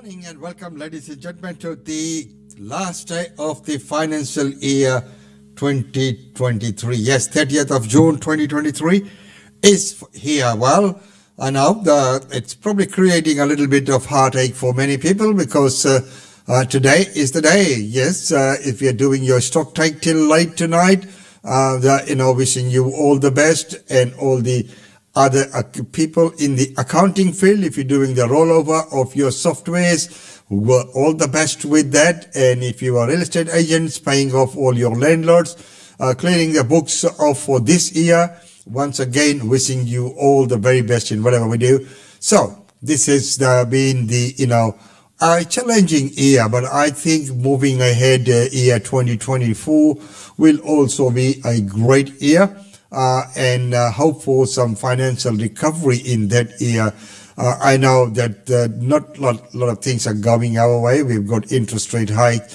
Morning and welcome, ladies and gentlemen, to the last day of the financial year 2023. Yes, 30th of June 2023 is here. Well, I know it's probably creating a little bit of heartache for many people because today is the day. Yes, if you're doing your stock take till late tonight, wishing you all the best and all the other people in the accounting field. If you're doing the rollover of your softwares, all the best with that. And if you are real estate agents, paying off all your landlords, clearing the books off for this year, once again, wishing you all the very best in whatever we do. So this has been the, a challenging year, but I think moving ahead, year 2024 will also be a great year. And hope for some financial recovery in that year. I know that not a lot of things are going our way. We've got interest rate hike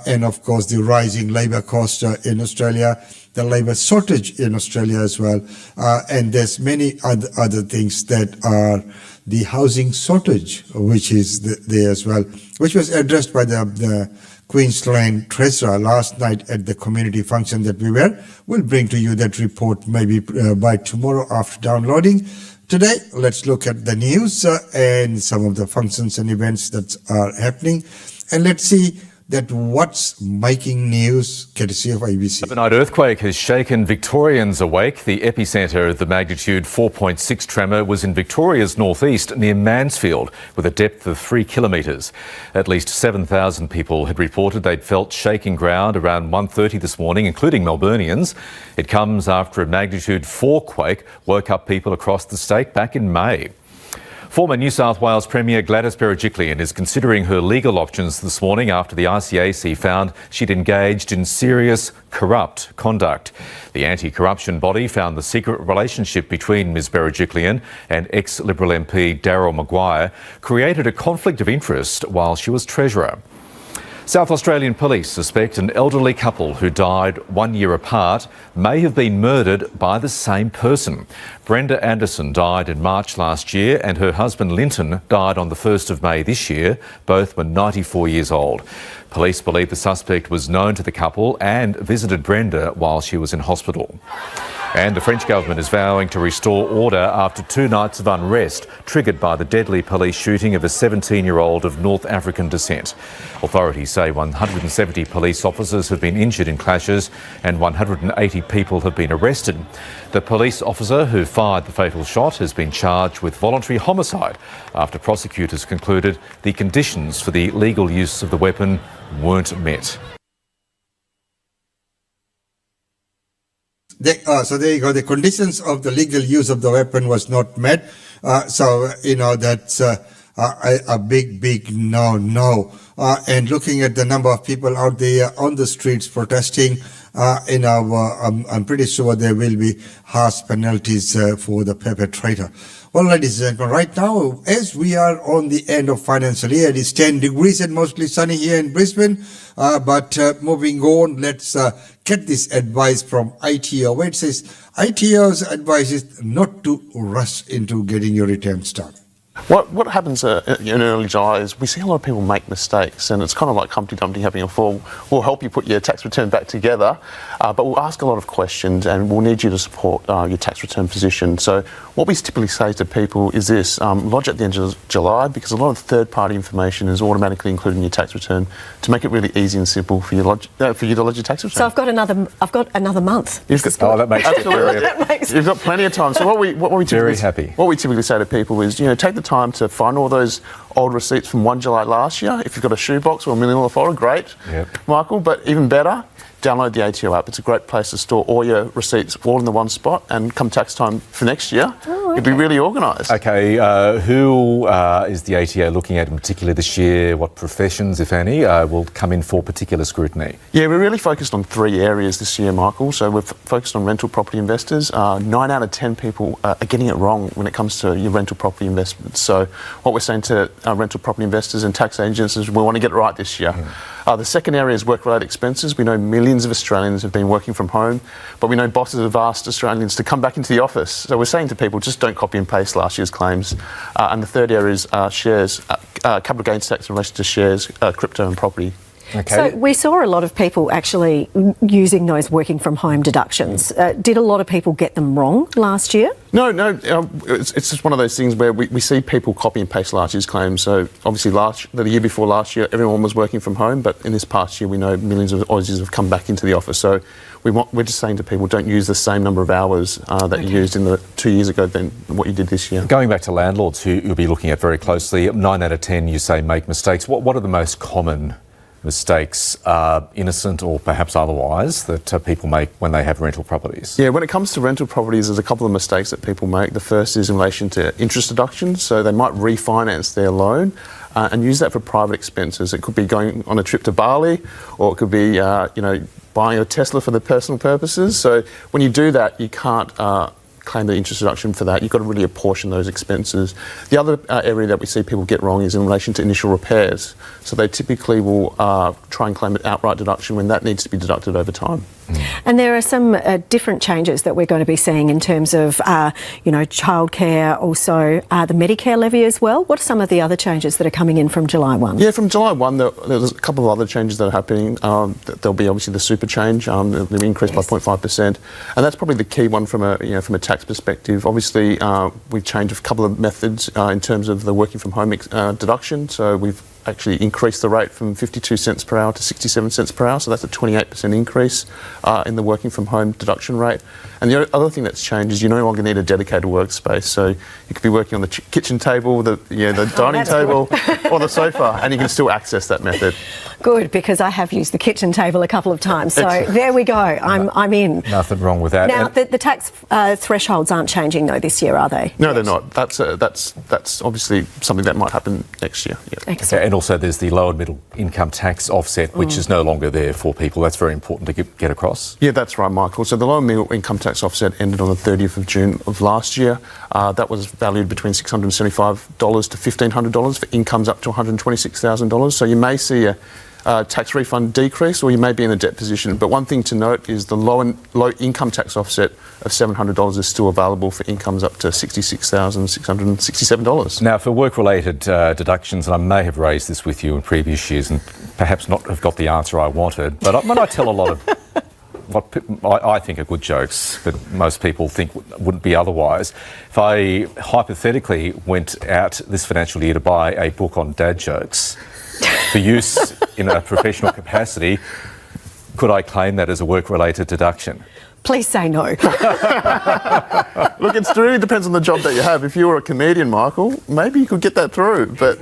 and, of course, the rising labour cost in Australia, the labour shortage in Australia as well. And there's many other things that are the housing shortage, which is there as well, which was addressed by the Queensland Treasurer last night at the community function that we were. We'll bring to you that report maybe by tomorrow after downloading. Today, let's look at the news and some of the functions and events that are happening. And let's see that what's making news courtesy of ABC. The overnight earthquake has shaken Victorians awake. The epicentre of the magnitude 4.6 tremor was in Victoria's northeast near Mansfield with a depth of 3 kilometres. At least 7,000 people had reported they'd felt shaking ground around 1:30 this morning, including Melburnians. It comes after a magnitude 4 quake woke up people across the state back in May. Former New South Wales Premier Gladys Berejiklian is considering her legal options this morning after the RCAC found she'd engaged in serious corrupt conduct. The anti-corruption body found the secret relationship between Ms Berejiklian and ex-Liberal MP Darryl Maguire created a conflict of interest while she was Treasurer. South Australian police suspect an elderly couple who died 1 year apart may have been murdered by the same person. Brenda Anderson died in March last year and her husband Linton died on the 1st of May this year. Both were 94 years old. Police believe the suspect was known to the couple and visited Brenda while she was in hospital. And the French government is vowing to restore order after 2 nights of unrest triggered by the deadly police shooting of a 17-year-old of North African descent. Authorities say 170 police officers have been injured in clashes and 180 people have been arrested. The police officer who fired the fatal shot has been charged with voluntary homicide after prosecutors concluded the conditions for the legal use of the weapon weren't met. So there you go. The conditions of the legal use of the weapon was not met. That's a big no. And looking at the number of people out there on the streets protesting, I'm pretty sure there will be harsh penalties for the perpetrator. Well, ladies and gentlemen, right now, as we are on the end of financial year, it is 10 degrees and mostly sunny here in Brisbane. But moving on, let's get this advice from ITO. Where it says, ITO's advice is not to rush into getting your returns done. What happens in early July is we see a lot of people make mistakes, and it's kind of like Humpty Dumpty having a fall. We'll help you put your tax return back together, but we'll ask a lot of questions and we'll need you to support your tax return position. So what we typically say to people is this, lodge at the end of July, because a lot of third-party information is automatically included in your tax return to make it really easy and simple for you to lodge your tax return. So I've got another month. That makes it very happy. You've got plenty of time. So what we typically say to people is, take the time to find all those old receipts from 1 July last year. If you've got a shoebox or a $1 million folder, great, Michael. But even better, download the ATO app. It's a great place to store all your receipts all in the one spot, and come tax time for next year, you'll be really organised. Okay, who is the ATO looking at in particular this year? What professions, if any, will come in for particular scrutiny? Yeah, we're really focused on 3 areas this year, Michael. So we're focused on rental property investors. 9 out of 10 people are getting it wrong when it comes to your rental property investments. So what we're saying to rental property investors and tax agents is we want to get it right this year. The second area is work-related expenses. We know millions of Australians have been working from home, but we know bosses have asked Australians to come back into the office. So we're saying to people, just don't copy and paste last year's claims. And the third area is shares. capital gains tax in relation to shares, crypto and property. Okay. So we saw a lot of people actually using those working from home deductions. Did a lot of people get them wrong last year? No, it's just one of those things where we see people copy and paste last year's claims. So obviously the year before last year, everyone was working from home, but in this past year, we know millions of Aussies have come back into the office. So we're just saying to people, don't use the same number of hours that you used in the 2 years ago than what you did this year. Going back to landlords, who you'll be looking at very closely, 9 out of 10 you say make mistakes. What are the most common mistakes, innocent or perhaps otherwise, that people make when they have rental properties? Yeah, when it comes to rental properties, there's a couple of mistakes that people make. The first is in relation to interest deductions. So they might refinance their loan and use that for private expenses. It could be going on a trip to Bali, or it could be, buying a Tesla for the personal purposes. So when you do that, you can't claim the interest deduction for that. You've got to really apportion those expenses. The other area that we see people get wrong is in relation to initial repairs. So they typically will try and claim an outright deduction when that needs to be deducted over time. And there are some different changes that we're going to be seeing in terms of, childcare, also the Medicare levy as well. What are some of the other changes that are coming in from July 1? Yeah, from July 1, there's a couple of other changes that are happening. There'll be obviously the super change. It'll be increased by 0.5%. And that's probably the key one from a tax perspective. Obviously, we've changed a couple of methods in terms of the working from home deduction. So we've actually increased the rate from 52 cents per hour to 67 cents per hour, so that's a 28% increase in the working from home deduction rate. And the other thing that's changed is you no longer need a dedicated workspace, so you could be working on the kitchen table, the dining table, or the sofa, and you can still access that method. Good, because I have used the kitchen table a couple of times, so there we go. I'm in. Nothing wrong with that. Now, the tax thresholds aren't changing though this year, are they? No, they're not. That's obviously something that might happen next year. Yeah. Excellent. And also there's the lower middle income tax offset, which is no longer there for people. That's very important to get across. Yeah, that's right, Michael. So the lower middle income tax offset ended on the 30th of June of last year. That was valued between $675 to $1,500 for incomes up to $126,000. So you may see a tax refund decrease, or you may be in a debt position. But one thing to note is the low income tax offset of $700 is still available for incomes up to $66,667. Now, for work-related deductions, and I may have raised this with you in previous years and perhaps not have got the answer I wanted, but when I tell a lot of what I think are good jokes, but most people think wouldn't be otherwise. If I hypothetically went out this financial year to buy a book on dad jokes for use in a professional capacity, could I claim that as a work-related deduction? Please say no. Look, it really depends on the job that you have. If you were a comedian, Michael, maybe you could get that through. But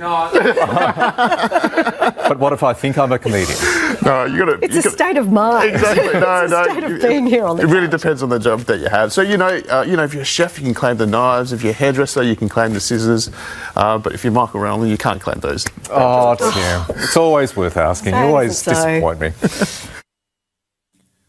but what if I think I'm a comedian? No, It's a state of mind. Exactly. It's a state of being here on the It really depends on the job that you have. So if you're a chef, you can claim the knives. If you're a hairdresser, you can claim the scissors. But if you're Michael Rowley, you can't claim those. Oh, Tim, it's always worth asking. You always disappoint me.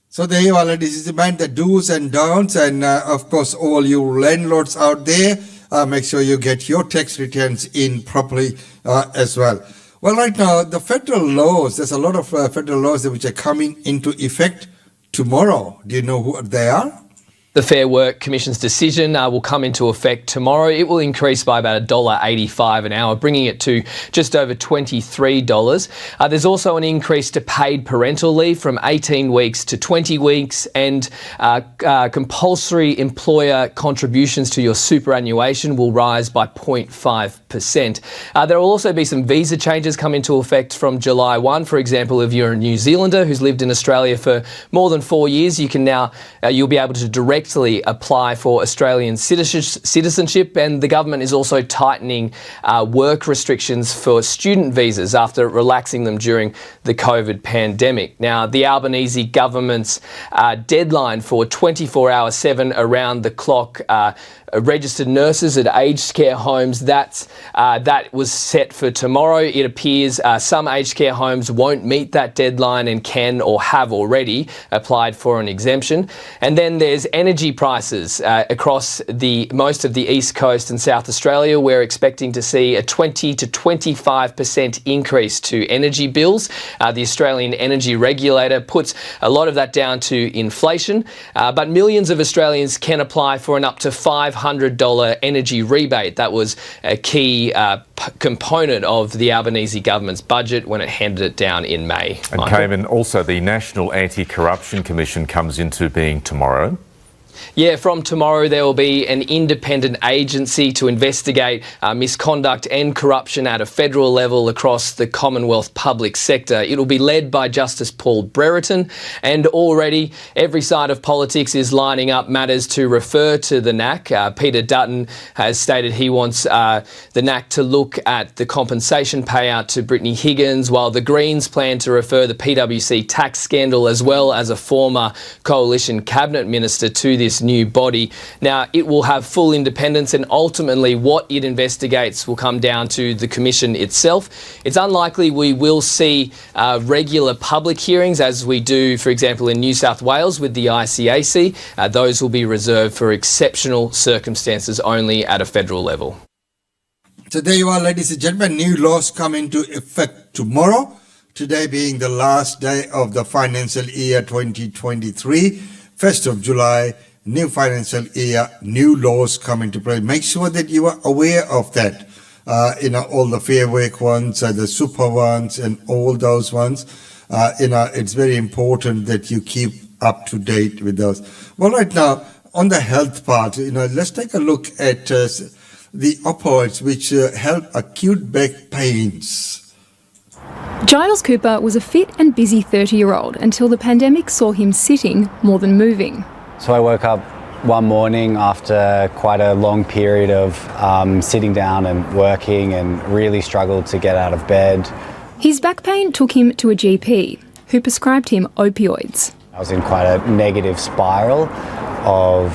So there you are, ladies and gentlemen, the do's and don'ts, and of course all you landlords out there, make sure you get your tax returns in properly as well. Well, right now the federal laws, there's a lot of federal laws which are coming into effect tomorrow. Do you know who they are? The Fair Work Commission's decision will come into effect tomorrow. It will increase by about $1.85 an hour, bringing it to just over $23. There's also an increase to paid parental leave from 18 weeks to 20 weeks, and compulsory employer contributions to your superannuation will rise by 0.5%. There will also be some visa changes come into effect from July 1. For example, if you're a New Zealander who's lived in Australia for more than 4 years, you can now you'll be able to directly apply for Australian citizenship, and the government is also tightening work restrictions for student visas after relaxing them during the COVID pandemic. Now, the Albanese government's deadline for 24-hour, 7 around-the-clock registered nurses at aged care homes, that was set for tomorrow. It appears some aged care homes won't meet that deadline and can or have already applied for an exemption. And then there's energy prices across most of the East Coast and South Australia. We're expecting to see a 20 to 25% increase to energy bills. The Australian Energy Regulator puts a lot of that down to inflation, but millions of Australians can apply for an up to $500 $100 energy rebate. That was a key component of the Albanese government's budget when it handed it down in May. And Cayman, also the National Anti-Corruption Commission comes into being tomorrow. Yeah, from tomorrow there will be an independent agency to investigate misconduct and corruption at a federal level across the Commonwealth public sector. It'll be led by Justice Paul Brereton, and already every side of politics is lining up matters to refer to the NAC. Peter Dutton has stated he wants the NAC to look at the compensation payout to Brittany Higgins, while the Greens plan to refer the PwC tax scandal as well as a former coalition cabinet minister to this new body. Now, it will have full independence, and ultimately what it investigates will come down to the Commission itself. It's unlikely we will see regular public hearings as we do, for example, in New South Wales with the ICAC. Those will be reserved for exceptional circumstances only at a federal level. So there you are, ladies and gentlemen. New laws come into effect tomorrow, today being the last day of the financial year 2023, 1st of July. New financial year, new laws come into play. Make sure that you are aware of that. All the Fair Work ones, the super ones, and all those ones. It's very important that you keep up to date with those. Well, right now, on the health part, let's take a look at the opioids which help acute back pains. Giles Cooper was a fit and busy 30-year-old until the pandemic saw him sitting more than moving. So I woke up one morning after quite a long period of sitting down and working, and really struggled to get out of bed. His back pain took him to a GP, who prescribed him opioids. I was in quite a negative spiral of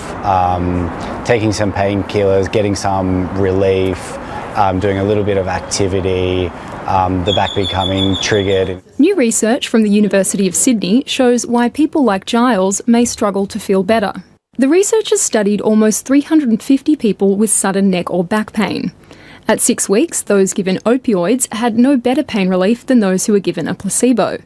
taking some painkillers, getting some relief, doing a little bit of activity, the back becoming triggered. New research from the University of Sydney shows why people like Giles may struggle to feel better. The researchers studied almost 350 people with sudden neck or back pain. At 6 weeks, those given opioids had no better pain relief than those who were given a placebo.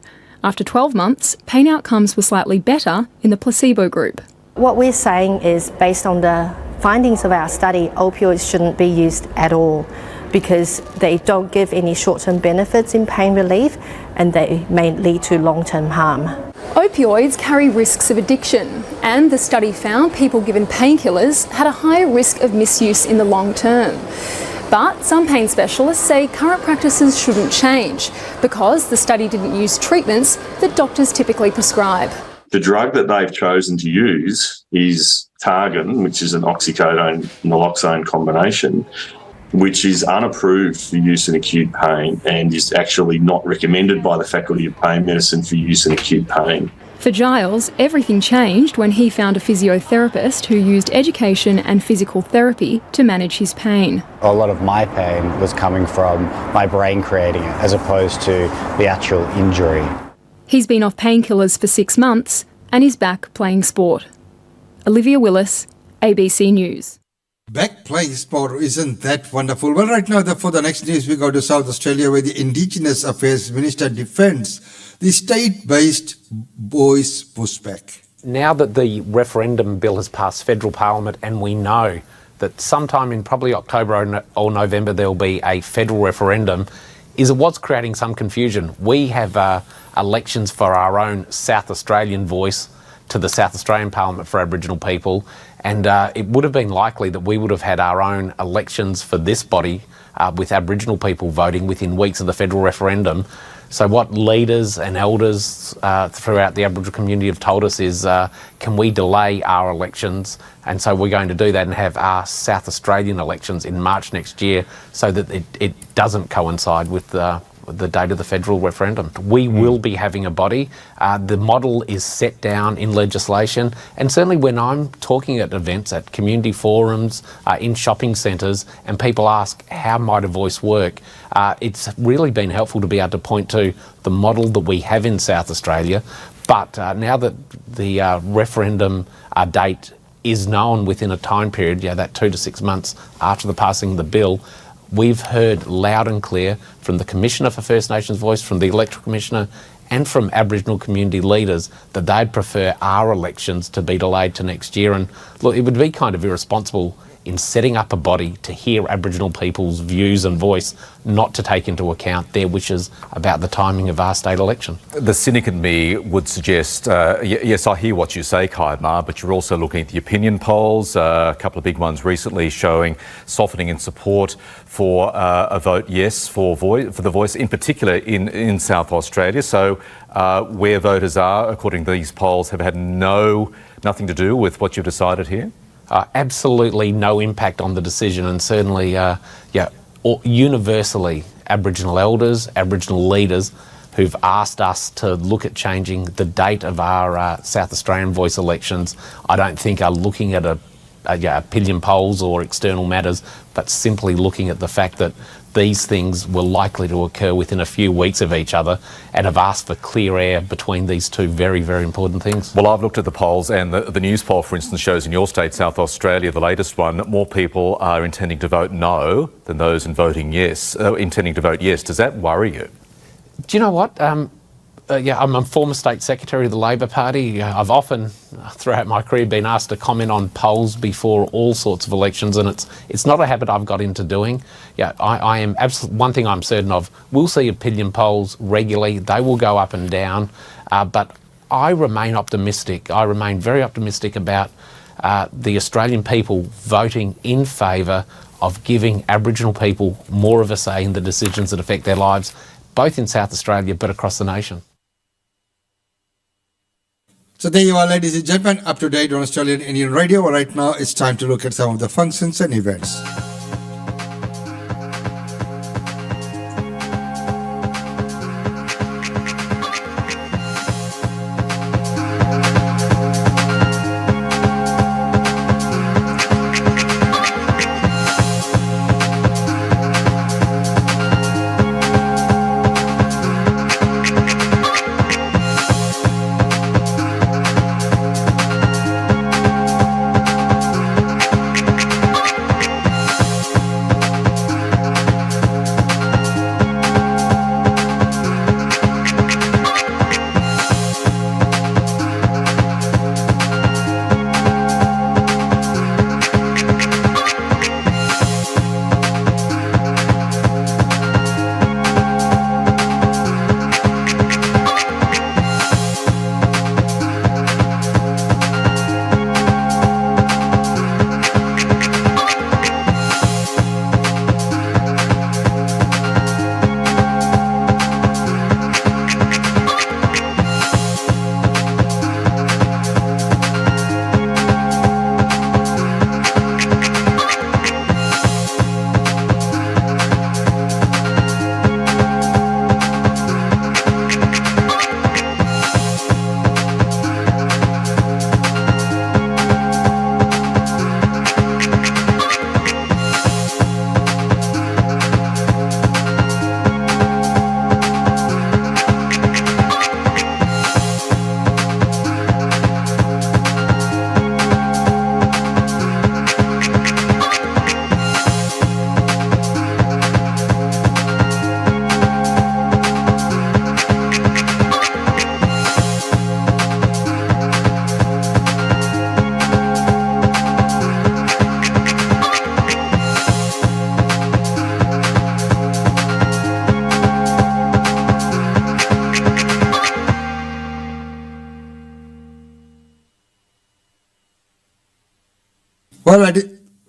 After 12 months, pain outcomes were slightly better in the placebo group. What we're saying is, based on the findings of our study, opioids shouldn't be used at all, because they don't give any short-term benefits in pain relief, and they may lead to long-term harm. Opioids carry risks of addiction, and the study found people given painkillers had a higher risk of misuse in the long term. But some pain specialists say current practices shouldn't change because the study didn't use treatments that doctors typically prescribe. The drug that they've chosen to use is Targan, which is an oxycodone-naloxone combination, which is unapproved for use in acute pain and is actually not recommended by the Faculty of Pain Medicine for use in acute pain. For Giles, everything changed when he found a physiotherapist who used education and physical therapy to manage his pain. A lot of my pain was coming from my brain creating it, as opposed to the actual injury. He's been off painkillers for 6 months and is back playing sport. Olivia Willis, ABC News. Back playing sport, isn't that wonderful? Well, right now, for the next news, we go to South Australia, where the Indigenous Affairs Minister defends the state-based boys pushback. Now that the referendum bill has passed federal parliament, and we know that sometime in probably October or November there will be a federal referendum, is what's creating some confusion. We have elections for our own South Australian voice to the South Australian Parliament for Aboriginal people, and it would have been likely that we would have had our own elections for this body with Aboriginal people voting within weeks of the federal referendum. So what leaders and elders throughout the Aboriginal community have told us is, can we delay our elections? And so we're going to do that and have our South Australian elections in March next year, so that it doesn't coincide with the date of the federal referendum. We will be having a body. The model is set down in legislation, and certainly when I'm talking at events, at community forums, in shopping centres, and people ask how might a voice work, it's really been helpful to be able to point to the model that we have in South Australia. But now that the referendum date is known within a time period, that 2 to 6 months after the passing of the bill, we've heard loud and clear from the Commissioner for First Nations Voice, from the Electoral Commissioner, and from Aboriginal community leaders that they'd prefer our elections to be delayed to next year. And look, it would be kind of irresponsible in setting up a body to hear Aboriginal people's views and voice, not to take into account their wishes about the timing of our state election. The cynic in me would suggest, yes, I hear what you say, Kaidmar, but you're also looking at the opinion polls, a couple of big ones recently showing softening in support for a vote yes for the voice, in particular in South Australia. So where voters are, according to these polls, have had nothing to do with what you've decided here? Absolutely no impact on the decision, and certainly, universally, Aboriginal elders, Aboriginal leaders who've asked us to look at changing the date of our South Australian voice elections, I don't think are looking at opinion polls or external matters, but simply looking at the fact that these things were likely to occur within a few weeks of each other, and have asked for clear air between these two very, very important things. Well, I've looked at the polls, and the news poll, for instance, shows in your state, South Australia, the latest one, more people are intending to vote no than those intending to vote yes. Does that worry you? Do you know what? I'm a former State Secretary of the Labor Party. I've often, throughout my career, been asked to comment on polls before all sorts of elections, and it's not a habit I've got into doing. I am one thing I'm certain of, we'll see opinion polls regularly. They will go up and down, but I remain optimistic. I remain very optimistic about the Australian people voting in favour of giving Aboriginal people more of a say in the decisions that affect their lives, both in South Australia but across the nation. So there you are, ladies and gentlemen, up to date on Australian Indian Radio. Right now it's time to look at some of the functions and events.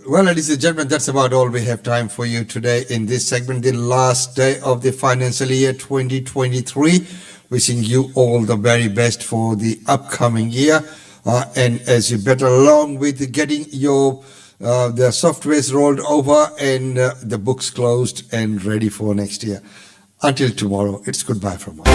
Well, ladies and gentlemen, that's about all we have time for you today in this segment, the last day of the financial year 2023. Wishing you all the very best for the upcoming year. And as you better along with getting your the softwares rolled over and the books closed and ready for next year. Until tomorrow, it's goodbye from us.